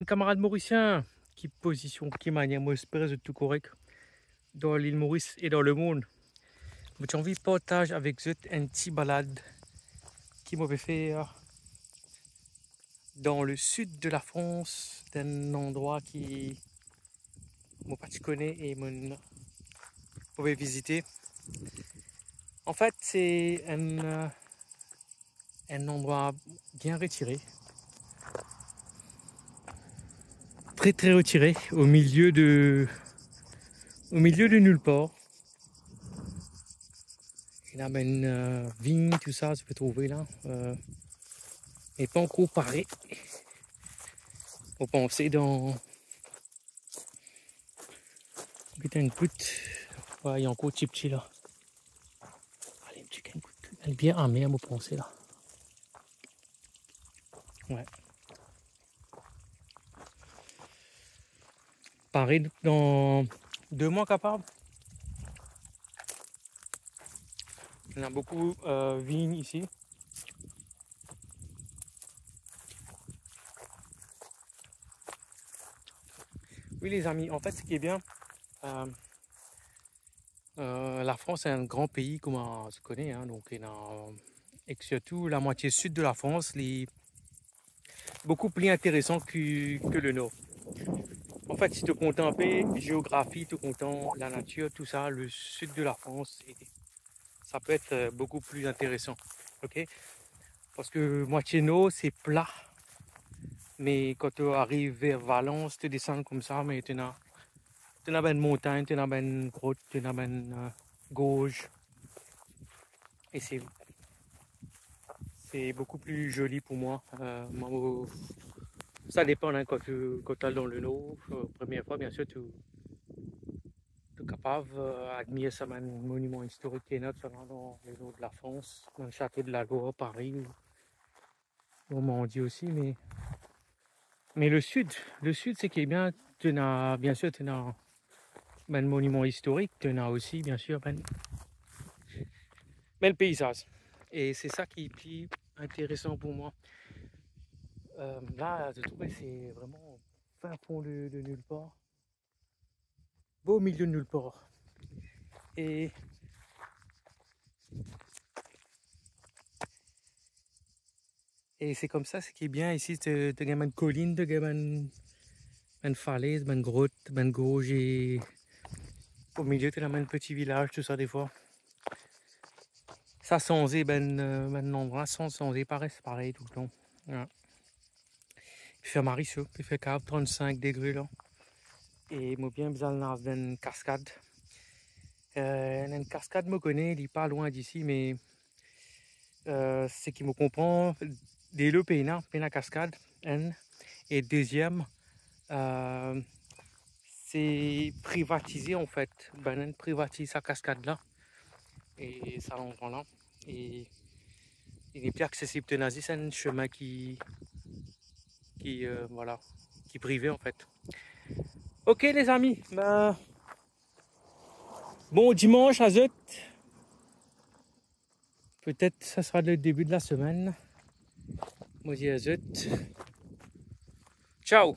Camarade mauricien, qui position, qui manière, moi j'espère de tout correct dans l'île Maurice et dans le monde. J'ai envie de partager avec vous un petit balade qui m'avait fait dans le sud de la France, d'un endroit qui moi pas tu connais et m'avait visité. En fait, c'est un endroit bien retiré, très retiré, au milieu de nulle part. Il y a une vigne, tout ça, tu peux trouver là. Mais pas encore paré. Faut penser dans. Putain, une goutte. Ouais, il y a encore petit petit là. Allez, une petite goutte. Elle est bien amère, vous pensez là. Ouais. Paré dans 2 mois capable. Il y en a beaucoup vignes ici. Oui les amis, en fait ce qui est bien, euh, la France est un grand pays comme on se connaît, hein, donc et que surtout la moitié sud de la France est beaucoup plus intéressant que le nord. En fait, si tu comptes un peu géographie, tu comptes la nature, tout ça, le sud de la France, ça peut être beaucoup plus intéressant. Ok? Parce que moitié nord, c'est plat. Mais quand tu arrives vers Valence, tu descends comme ça, mais tu as une montagne, tu as une grotte, tu as une gauche. Et c'est beaucoup plus joli pour moi. Ça dépend hein, quand tu es dans le nord. Première fois, bien sûr, tu es capable d'admirer ça, un monument historique qui est notre dans le nord de la France, dans le château de la Loire, Paris, ou Normandie aussi. Mais le sud, c'est qui est bien. Tu as, bien sûr, tu as un monument historique, tu as aussi, bien sûr, le paysage. Et c'est ça qui est plus intéressant pour moi. Là, je trouvais c'est vraiment fin fond de nulle part. Beau milieu de nulle part. Et, et c'est comme ça, ce qui est bien ici, tu as une colline, tu as une falaise, une grotte, une gauche et au milieu tu as un petit village, tout ça des fois. Ça sonzé, ben endroit sans sonzé, c'est pareil tout le temps. Ouais. Il fait marisseux, il fait 35 degrés là. Et moi bien besoin d'une cascade. Une cascade me connaît, il n'est pas loin d'ici, mais c'est qui me comprend des deux pays, la cascade, et deuxième, c'est privatisé en fait. Ben, privatise sa cascade là et ça l'endroit là. Et il n'est plus accessible de nazi, c'est un chemin voilà, qui est privé en fait. Ok les amis, ben, bon dimanche à Zut. Peut-être ça sera le début de la semaine. Moi je dis à Zut. Ciao.